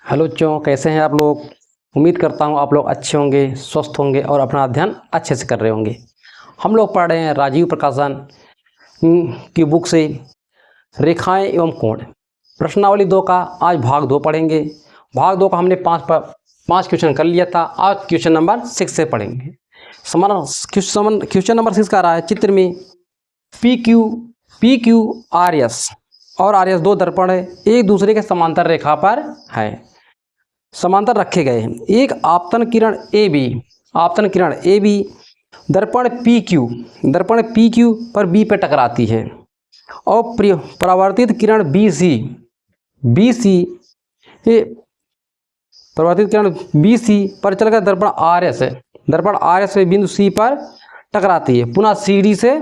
Hello बच्चों, कैसे हैं आप लोग। उम्मीद करता हूं आप लोग अच्छे होंगे, स्वस्थ होंगे और अपना अध्ययन अच्छे से कर रहे होंगे। हम लोग पढ़ रहे हैं राजीव प्रकाशन की बुक से रेखाएं एवं कोण, प्रश्नावली 2 का आज भाग 2 पढ़ेंगे। भाग 2 का हमने 5 क्वेश्चन कर लिया था। आज क्वेश्चन नंबर 6 से पढ़ेंगे। क्वेश्चन नंबर 6 का रहा है, चित्र में पी क्यू आर एस और आर एस 2 दर्पण है, एक दूसरे के समांतर रेखा पर है, समांतर रखे गए हैं। एक आपतन किरण ए बी दर्पण पी क्यू पर बी पर टकराती है और परावर्तित किरण बी सी पर चलकर दर्पण आर एस बिंदु सी पर टकराती है, पुनः सी डी से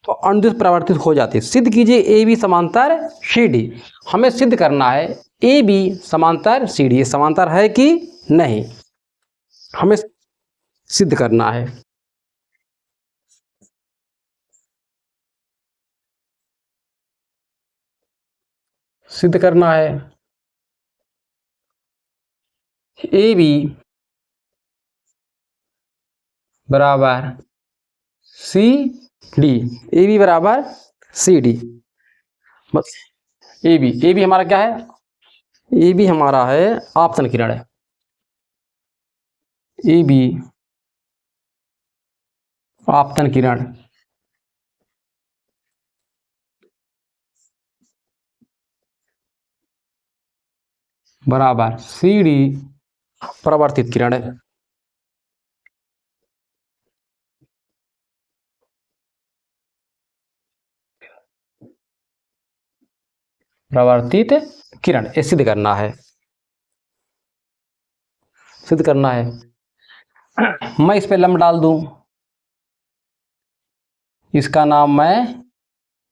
तो अनुदिश परावर्तित हो जाती है। सिद्ध कीजिए ए बी समांतर सी डी। हमें सिद्ध करना है ए बी समांतर सी डी, समांतर है कि नहीं, हमें सिद्ध करना है। सिद्ध करना है ए बी बराबर सी डी, ए बी बराबर सी डी। ए बी हमारा क्या है? ए बी हमारा है आपतन किरण है। ए बी आपतन किरण बराबर सी डी परावर्तित किरण है। परावर्तित किरण ये सिद्ध करना है। मैं इस पे लंब डाल दूं, इसका नाम मैं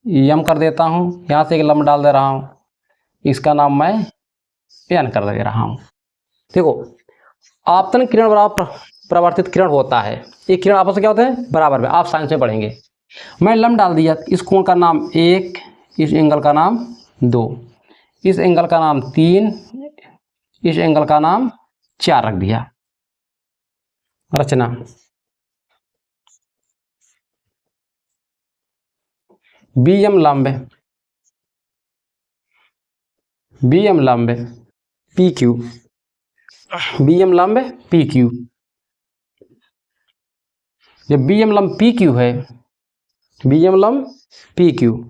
यम कर देता हूं, यहां से एक लंब डाल दे रहा हूं, इसका नाम मैं एन कर दे रहा हूं। देखो, आपतन किरण बराबर परावर्तित किरण होता है, ये किरण आपस में क्या होते हैं? बराबर में। आप साइंस में पढ़ेंगे। मैं लंब डाल दिया, इस कोण का नाम 1, इस एंगल का नाम 2, इस एंगल का नाम 3, इस एंगल का नाम 4 रख दिया। रचना बीएम लंब पी क्यू, बीएम लंब पी क्यू। जब बीएम लंब पी क्यू है, बीएम लंब पी क्यू,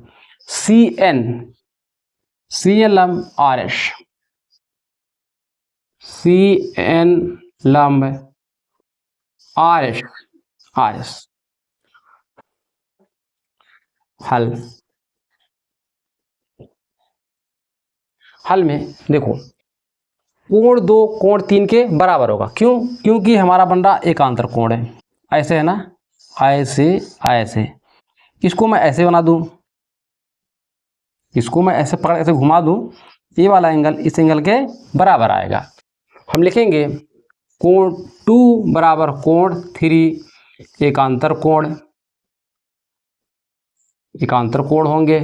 सी एन लंब आर एस, सी एन लंब आर एस। हल में देखो, कोण 2 कोण 3 के बराबर होगा। क्यों? क्योंकि हमारा बन रहा एकांतर कोण है, ऐसे है ना, ऐसे। इसको मैं ऐसे बना दूं, इसको मैं ऐसे पकड़ ऐसे घुमा दूं, ये वाला एंगल इस एंगल के बराबर आएगा। हम लिखेंगे कोण 2 बराबर कोण 3 एकांतर कोण होंगे,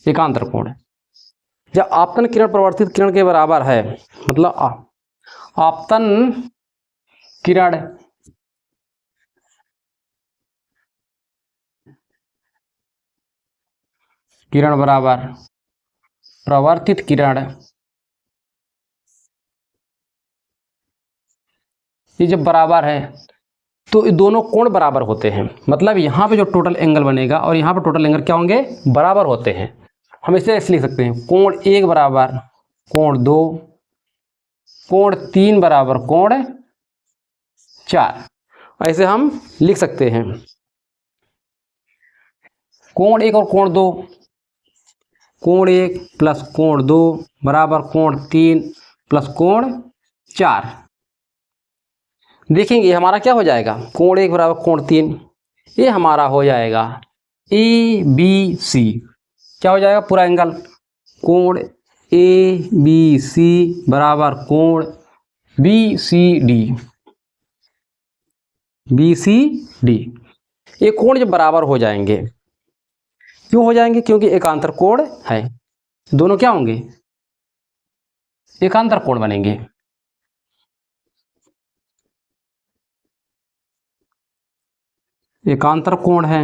एकांतर कोण। जब आपतन किरण परावर्तित किरण के बराबर है, मतलब आपतन किरण बराबर प्रवर्तित किरण, ये जब बराबर है तो ये दोनों कोण बराबर होते हैं। मतलब यहाँ पे जो टोटल एंगल बनेगा और यहाँ पे टोटल एंगल क्या होंगे? बराबर होते हैं। हम इसे ऐसे लिख सकते हैं, कोण 1 बराबर कोण 2, कोण 3 बराबर कोण 4, ऐसे हम लिख सकते हैं। कोण 1 और कोण 2, कोण 1 प्लस कोण 2 बराबर कोण 3 प्लस कोण 4। देखेंगे हमारा क्या हो जाएगा, कोण 1 बराबर कोण 3, ये हमारा हो जाएगा ए बी सी। क्या हो जाएगा? पूरा एंगल कोण ए बी सी बराबर कोण बी सी डी। ये कोण जब बराबर हो जाएंगे, क्यों हो जाएंगे? क्योंकि एकांतर कोण है, दोनों क्या होंगे? एकांतर कोण बनेंगे। एकांतर कोण है,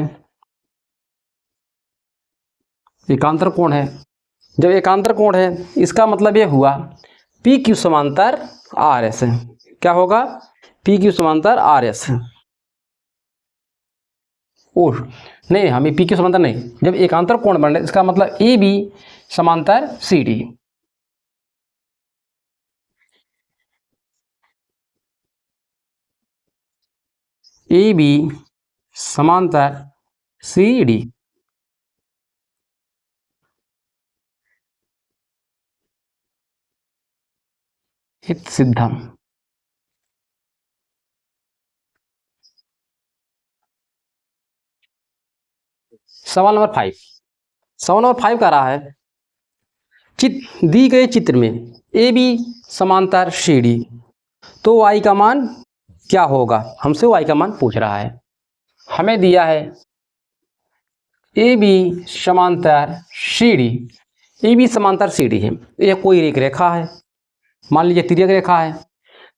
एकांतर कोण है। जब एकांतर कोण है इसका मतलब ये हुआ पी क्यू समांतर आर एस। क्या होगा, पी क्यू समांतर आर एस। ओह नहीं, हमें पी क्यू समांतर नहीं, जब एकांतर कोण बन रहे इसका मतलब ए बी समांतर सी डी। ए बी समांतर सी डी। हित सिद्धम। सवाल नंबर 5, सवाल नंबर 5 कह रहा है दी गए चित्र में ए बी समांतर सी डी, तो y का मान क्या होगा। हमसे y का मान पूछ रहा है। हमें दिया है ए बी समांतर सी डी, ए बी समांतर सी डी है, यह कोई एक रेखा है, मान लीजिए तिर्यक रेखा है।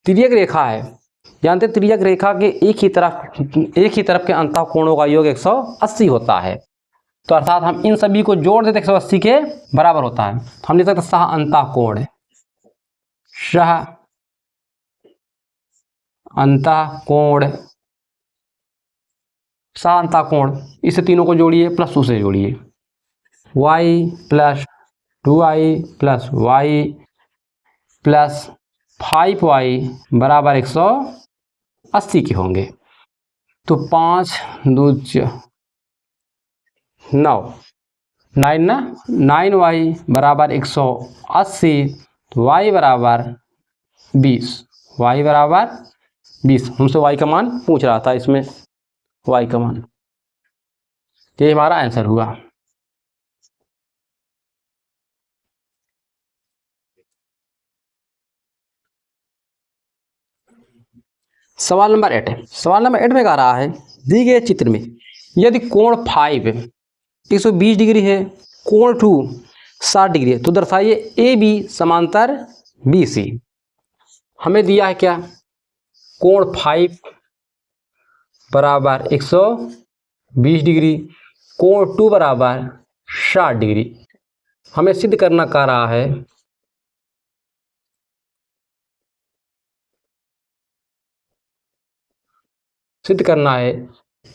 तिर्यक रेखा है, जानते तिर्यक रेखा के एक ही तरफ के अंतःकोणों का योग 180 होता है। तो अर्थात हम इन सभी को जोड़ देते 180 के बराबर होता है। तो हम लिख सकते सह अंतःकोण, सह अंतःकोण, सह अंतःकोण, इसे तीनों को जोड़िए प्लस उसे जोड़िए, y plus 2i plus y plus 5y बराबर 180 के होंगे। तो 5 2 9 ना 9y बराबर 180, तो y बराबर 20, y बराबर 20। हमसे y का मान पूछ रहा था, इसमें y का मान, ये हमारा आंसर हुआ। सवाल नंबर 8 है। सवाल नंबर 8 में कह रहा है दी गए चित्र में यदि कोण 5 120 डिग्री है, कोण 2 60 डिग्री है, तो दर्शाइए ए बी समांतर बी सी। हमें दिया है क्या, कोण 5 बराबर 120 डिग्री, कोण 2 बराबर 60 डिग्री। हमें सिद्ध करना कह रहा है सिद्ध करना है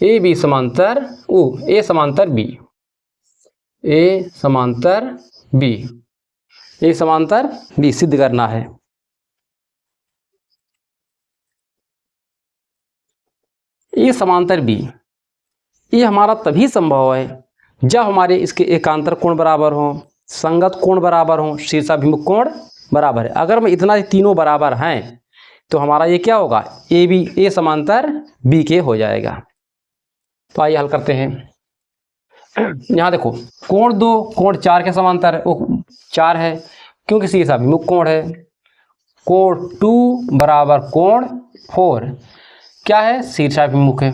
ए बी समांतर ए समांतर बी, ए समांतर बी, ए समांतर बी सिद्ध करना है। ए समांतर बी, ये हमारा तभी संभव है जब हमारे इसके एकांतर कोण बराबर हों, संगत कोण बराबर हों, शीर्षाभिमुख कोण बराबर है। अगर मैं इतना तीनों बराबर हैं तो हमारा ये क्या होगा, ए बी ए समांतर बी के हो जाएगा। तो आइए हल करते हैं। यहाँ देखो कोण 2 कोण 4 के समांतर है, वो 4 है क्योंकि शीर्षाभिमुख कोण है। कोण 2 बराबर कोण 4 क्या है, शीर्षाभिमुख है।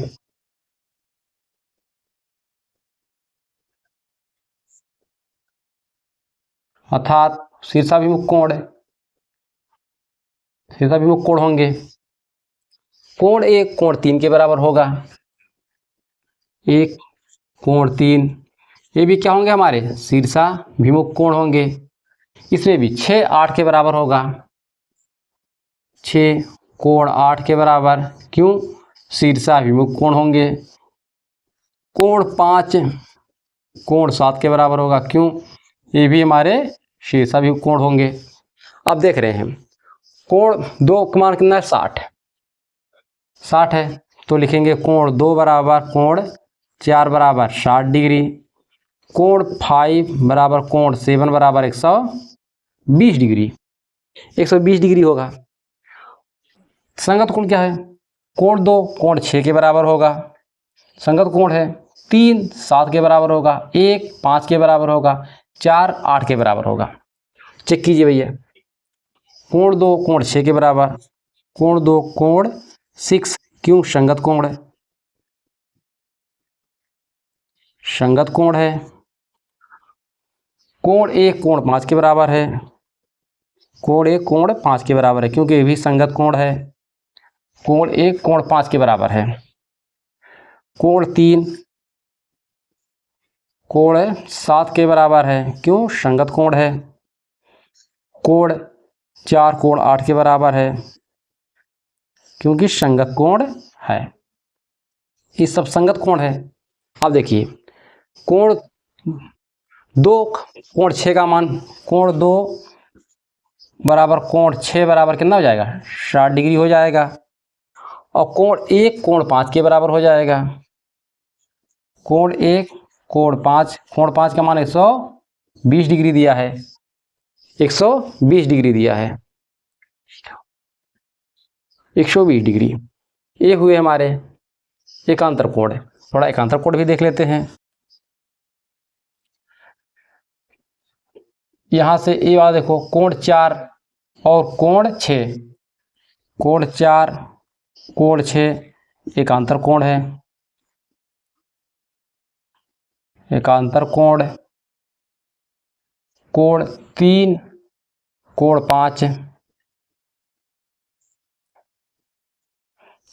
अर्थात शीर्षाभिमुख कोण है, शीर्षाभिमुख कोण होंगे। कोण 1 कोण 3 के बराबर होगा, 1 कोण 3, ये भी क्या होंगे हमारे शीर्षाभिमुख कोण होंगे। इसमें भी 6 8 के बराबर होगा, 6 कोण 8 के बराबर, क्यों, शीर्षाभिमुख कोण होंगे। कोण 5 कोण 7 के बराबर होगा, क्यों, ये भी हमारे शीर्षाभिमुख कोण होंगे। अब देख रहे हैं कोण 2 का मान कितना है, 60 है, तो लिखेंगे कोण 2 बराबर कोण 4 बराबर 60 डिग्री, कोण 5 बराबर कोण 7 बराबर 120 डिग्री, 120 डिग्री होगा। संगत कोण क्या है, कोण 2 कोण 6 के बराबर होगा, संगत कोण है। 3 7 के बराबर होगा, 1 5 के बराबर होगा, 4 8 के बराबर होगा। चेक कीजिए भैया, कोण 2 कोण 6 के बराबर, कोण 2 कोण 6, क्यों, संगत कोण है, संगत कोण है। कोण 1 कोण 5 के बराबर है, कोण 1 कोण 5 के बराबर है, क्योंकि ये भी संगत कोण है। कोण 1 कोण 5 के बराबर है। कोण 3 कोण 7 के बराबर है, क्यों? संगत कोण है। कोण 4 कोण 8 के बराबर है, क्योंकि संगत कोण है। ये सब संगत कोण है। अब देखिए कोण 2 कोण 6 का मान, कोण 2 बराबर कोण 6 बराबर कितना हो जाएगा? 60 डिग्री हो जाएगा। और कोण 1 कोण 5 के बराबर हो जाएगा। कोण 1 कोण 5 का मान 120 डिग्री दिया है, 120 डिग्री दिया है, 120 डिग्री। ये हुए हमारे एकांतर कोण। थोड़ा एकांतर कोण भी देख लेते हैं। यहां से ये वाला देखो, कोण 4 और कोण 6, कोण 4 कोण 6 एकांतर कोण है। एकांतर कोण। कोण 3 कोण 5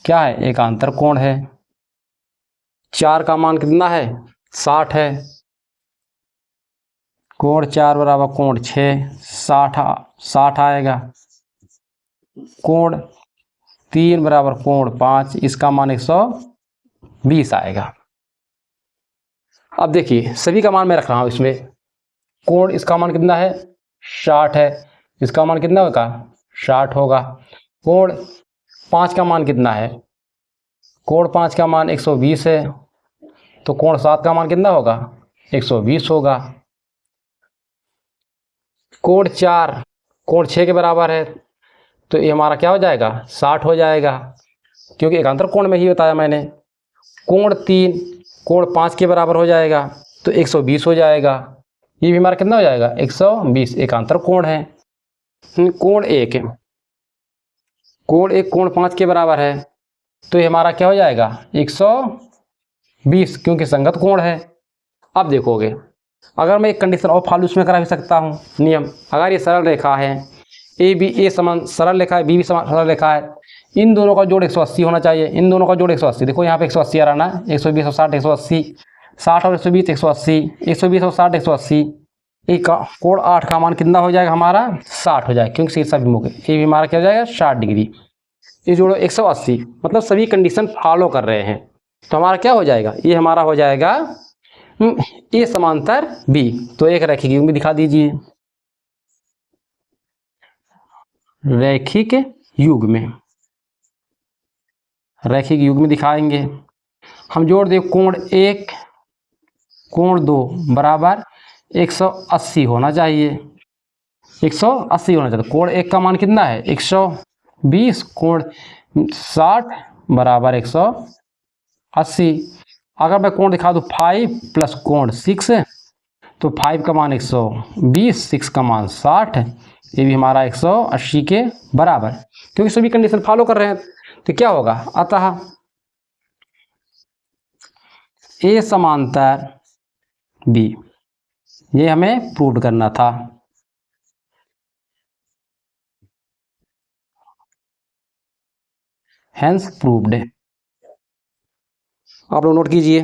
क्या है? एकांतर कोण है। 4 का मान कितना है? 60 है। कोण 4 बराबर कोण 6 60 आएगा। कोण 3 बराबर कोण 5, इसका मान 120 आएगा। अब देखिए सभी का मान मैं रख रहा हूं इसमें। कोण इसका मान कितना है? 60 है, इसका मान कितना होगा? 60 होगा। कोण 5 का मान कितना है? कोण 5 का मान 120 है, तो कोण 7 का मान कितना होगा? 120 होगा। कोण 4 कोण 6 के बराबर है, तो ये हमारा क्या हो जाएगा? 60 हो जाएगा, क्योंकि एकांतर कोण में ही बताया मैंने। कोण 3 कोण 5 के बराबर हो जाएगा, तो 120 हो जाएगा। ये भी हमारा कितना हो जाएगा? 120 एकांतर कोण है। कोण 1 कोण 5 के बराबर है, तो ये हमारा क्या हो जाएगा? 120, क्योंकि संगत कोण है। अब देखोगे अगर मैं एक कंडीशन और फालतू इसमें करा भी सकता हूँ नियम। अगर ये सरल रेखा है, ए समान सरल रेखा है, बी भी समान सरल रेखा है, इन दोनों का जोड़ 180 होना चाहिए। इन दोनों का जोड़ 180, देखो यहाँ पे 180 आ रहा ना, 120 और 60 180, 60 और 120 180, 120 और 60 180। एक कोण 8 का मान कितना हो जाएगा हमारा? 60 हो जाएगा, क्योंकि शीर्षाभिमुख है। ये भी हमारा क्या हो जाएगा? 60 डिग्री। ये जोड़ो 180, मतलब सभी कंडीशन फॉलो कर रहे हैं, तो हमारा क्या हो जाएगा? ये हमारा हो जाएगा ए समांतर बी। तो एक रैखिक युग्म दिखा दीजिए। रैखिक युग्म दिखाएंगे हम। जोड़ दे कोण 1 कोण 2 बराबर 180 होना चाहिए, 180 होना चाहिए। कोण 1 का मान कितना है? 120, कोण 60 बराबर 180। अगर मैं कोण दिखा दूँ 5 प्लस कोण 6, तो 5 का मान 120, 6 का मान 60, ये भी हमारा 180 के बराबर, क्योंकि सभी कंडीशन फॉलो कर रहे हैं। तो क्या होगा? अतः ए समांतर बी, ये हमें प्रूव करना था। Hence proved. आप लोग नोट कीजिए।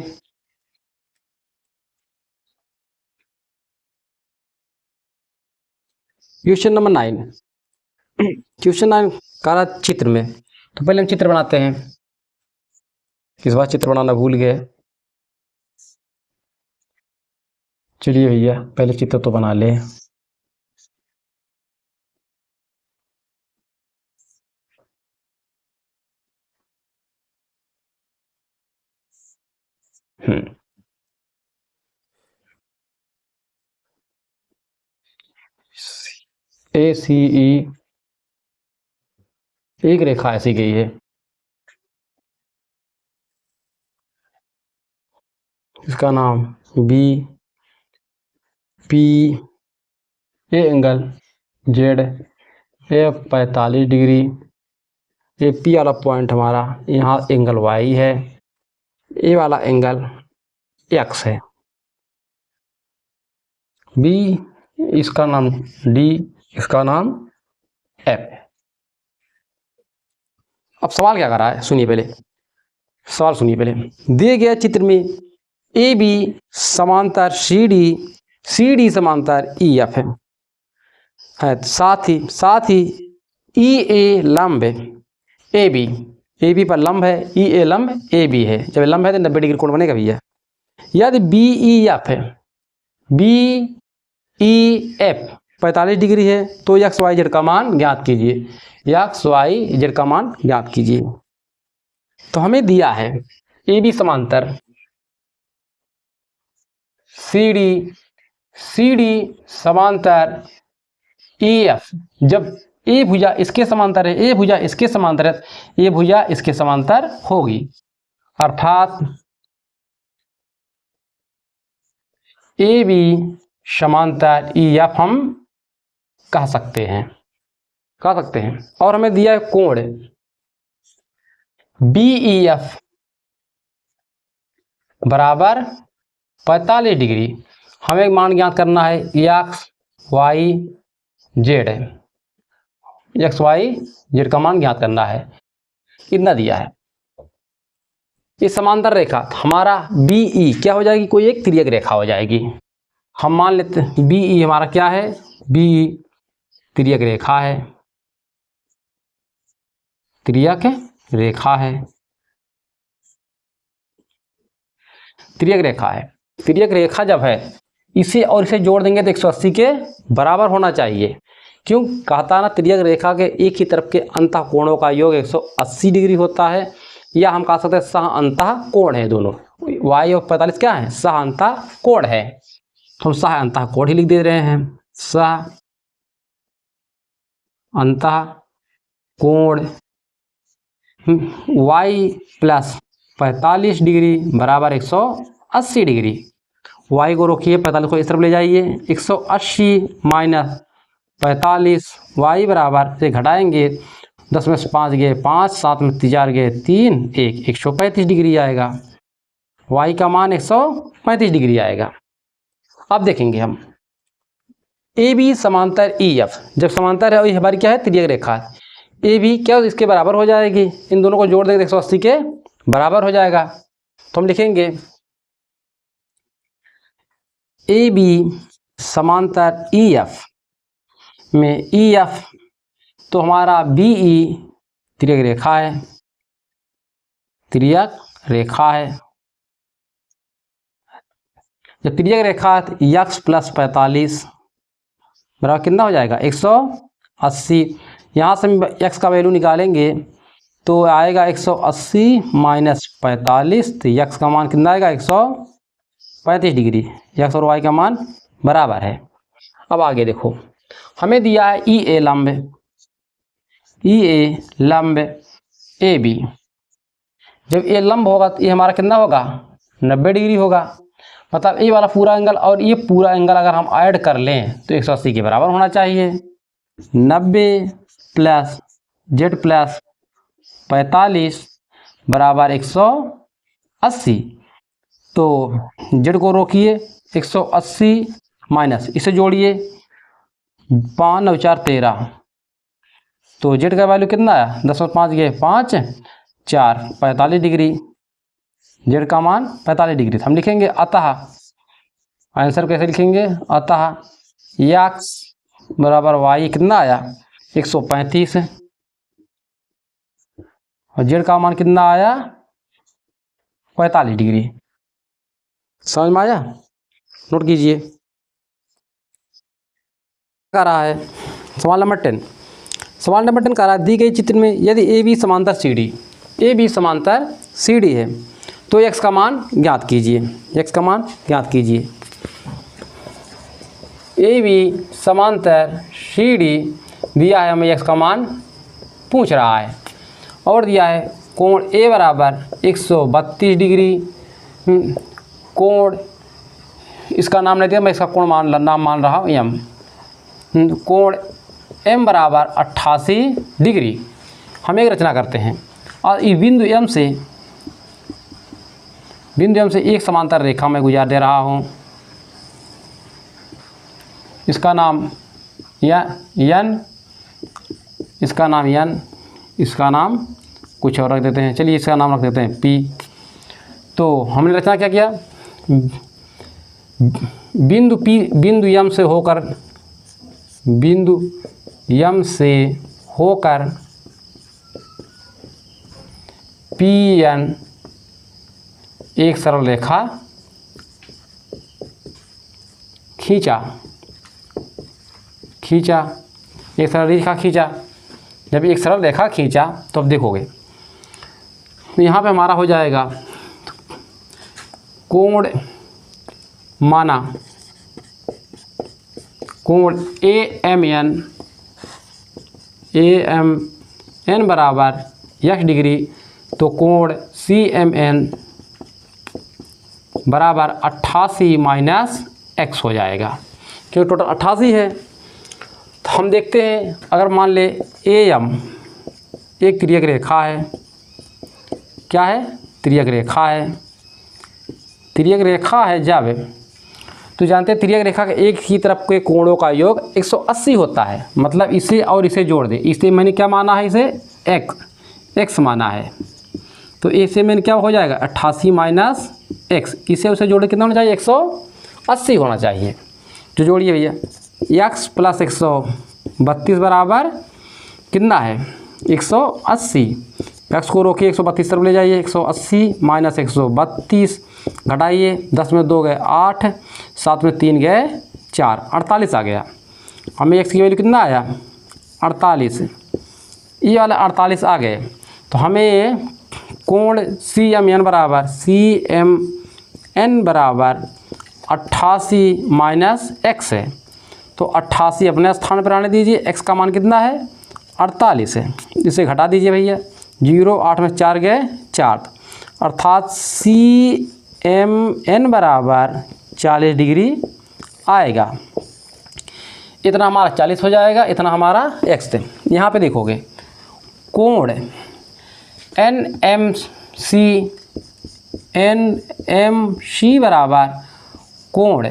Question number 9। क्वेश्चन 9 काला चित्र में, तो पहले हम चित्र बनाते हैं। इस बार चित्र बनाना भूल गए। चलिए भैया पहले चित्र तो बना ले। ए सी ई एक रेखा ऐसी गई है, इसका नाम B P, A angle Z, A 45 degree, ये पी वाला पॉइंट हमारा यहाँ एंगल वाई है, ए वाला एंगल एक्स है। बी इसका नाम डी, इसका नाम एफ। अब सवाल क्या कर रहा है, सुनिए पहले सवाल सुनिए पहले। दिए गए चित्र में ए बी समांतर सी डी समांतर ई एफ है, साथ ही ई ए लंब ए बी पर लंब है, ई ए लंब ए बी है। जब लंब है तो 90 डिग्री कोण बनेगा भैया। यदि बी ई एफ है, बी ई एफ 45 डिग्री है तो एक्स वाई जेड का मान ज्ञात कीजिए। एक्स वाई जेड का मान ज्ञात कीजिए। तो हमें दिया है ए बी समांतर सी डी समांतर ई एफ। जब ए भुजा इसके समांतर है, ए भुजा इसके समांतर है, ए भुजा इसके समांतर होगी, अर्थात ए बी समांतर ई एफ हम कह सकते हैं। और हमें दिया है कोण बी ई एफ बराबर 45 डिग्री। हमें मान ज्ञात करना है एक्स वाई जेड है, एक्स वाई जेड का मान ज्ञात करना है। इतना दिया है। ये समांतर रेखा हमारा बी ई क्या हो जाएगी, कोई एक तिर्यक रेखा हो जाएगी। हम मान लेते हैं बी ई हमारा क्या है, बी ई तिर्यक रेखा है, तिर्यक रेखा है, तिर्यक रेखा है। तिर्यक रेखा जब है इसे और इसे जोड़ देंगे तो 180 के बराबर होना चाहिए। क्यों कहता ना, तिर्यक रेखा के एक ही तरफ के अंतः कोणों का योग 180 डिग्री होता है, या हम कह सकते हैं सह अंतः कोण है। दोनों y और 45 क्या है, सह अंतः कोण है। हम सह अंतः कोण ही लिख दे रहे हैं, सह अंतः कोण y प्लस 45 डिग्री बराबर 180 डिग्री। y को रोकिए, 45 को इस तरफ ले जाइए, 180 माइनस 45 y बराबर से घटाएंगे 10 में से 5 गए 5, 7 में 4 गए 3, 135 डिग्री आएगा। y का मान 135 डिग्री आएगा। अब देखेंगे हम ए बी समांतर ई एफ। जब समांतर है और ये हमारी क्या है, तिर्यक रेखा। ए बी क्या इसके बराबर हो जाएगी, इन दोनों को जोड़ देंगे 180 के बराबर हो जाएगा। तो हम लिखेंगे ए बी समांतर ई एफ में ई एफ, तो हमारा बी ई तिर्यक रेखा है, तिर्यक रेखा है। जब तिर्यक रेखा है तो एक्स प्लस 45 बराबर कितना हो जाएगा, 180। यहाँ से हम एक्स का वैल्यू निकालेंगे तो आएगा 180 माइनस 45, तो एक्स का मान कितना आएगा, 135 डिग्री। एक्स और वाई का मान बराबर है। अब आगे देखो, हमें दिया है ई ए लंब ए बी। जब ए लंब होगा तो ये हमारा कितना होगा, 90 डिग्री होगा। मतलब ये वाला पूरा एंगल और ये पूरा एंगल अगर हम ऐड कर लें तो 180 के बराबर होना चाहिए। 90 प्लस जेड प्लस 45 बराबर 180। तो जेड को रोकिए, 180 माइनस इसे जोड़िए, 5 9 4 13, तो जेड का वैल्यू कितना है, 10 में 5 गए 5, 4 45 डिग्री। जेड का मान 45 डिग्री। हम लिखेंगे अतः, आंसर कैसे लिखेंगे, अतः एक्स बराबर वाई कितना आया, 135, और जेड का मान कितना आया, 45 डिग्री। समझ में आया, नोट कीजिए। क्या रहा है सवाल नंबर 10। सवाल नंबर 10 कह रहा है दी गई चित्र में यदि ए बी समांतर सी डी है तो एक्स का मान ज्ञात कीजिए। एक्स का मान ज्ञात कीजिए। ए बी समांतर सी डी दिया है, हमें एक्स का मान पूछ रहा है, और दिया है कोण ए बराबर 132 डिग्री। कोण इसका नाम नहीं दिया, मैं इसका कोण नाम मान रहा हूँ एम। कोण एम बराबर 88 डिग्री। हम एक रचना करते हैं और इस बिंदु एम से एक समांतर रेखा मैं गुजार दे रहा हूँ। इसका नाम एन इसका नाम n, इसका नाम कुछ और रख देते हैं। चलिए इसका नाम रख देते हैं p। तो हमने रचना क्या किया, बिंदु p, बिंदु m से होकर, बिंदु m से होकर Pn एक सरल रेखा खींचा, एक सरल रेखा खींचा। जब एक सरल रेखा खींचा तो अब देखोगे यहाँ पे हमारा हो जाएगा कोण माना, कोण AMN बराबर x डिग्री, तो कोण CMN बराबर 88 माइनस x हो जाएगा, क्योंकि टोटल 88 है। तो हम देखते हैं, अगर मान ले AM एक तिर्यक रेखा है, क्या है, तिर्यक रेखा है, तिर्यक रेखा है जब, तो जानते हैं तिर्यक रेखा के एक ही तरफ के कोणों का योग 180 होता है। मतलब इसे और इसे जोड़ दे, इसे मैंने क्या माना है, इसे x माना है, तो इसे मैंने क्या हो जाएगा 88 माइनस x, इसे उसे जोड़े कितना होना चाहिए, 180 होना चाहिए। जो जोड़िए भैया, x प्लस 132 बराबर कितना है, 180। x को रोकिए, 132 तरफ ले जाइए, 180 माइनस 132 घटाइए, 10 में 2 गए 8, 7 में 3 गए 4, 48 आ गया। हमें x की वैल्यू कितना आया, 48, ये वाला 48 आ गए। तो हमें कोण CMN बराबर 88 माइनस x है, तो 88 अपने स्थान पर आने दीजिए, x का मान कितना है, 48 है। इसे घटा दीजिए भैया, 0, 8 में 4 गए 4, अर्थात CMN बराबर 40 डिग्री आएगा। इतना हमारा 40 हो जाएगा, इतना हमारा x थे। यहाँ पे देखोगे कोण NMC बराबर कोण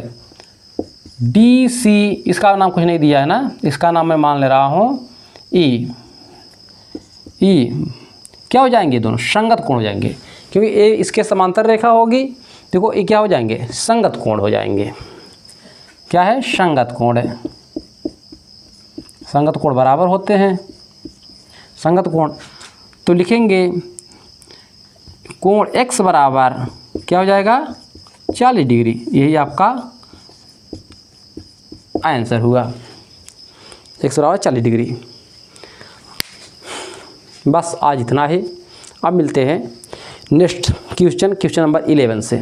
DC, इसका नाम कुछ नहीं दिया है ना, इसका नाम मैं मान ले रहा हूँ E क्या हो जाएंगे, दोनों संगत कोण हो जाएंगे, क्योंकि ए इसके समांतर रेखा होगी। देखो ये क्या हो जाएंगे, संगत कोण हो जाएंगे। क्या है, संगत कोण है, संगत कोण बराबर होते हैं संगत कोण। तो लिखेंगे कोण x बराबर क्या हो जाएगा, 40 डिग्री। यही आपका आंसर हुआ, x बराबर 40 डिग्री। बस आज इतना ही। अब मिलते हैं नेक्स्ट क्वेश्चन नंबर 11 से।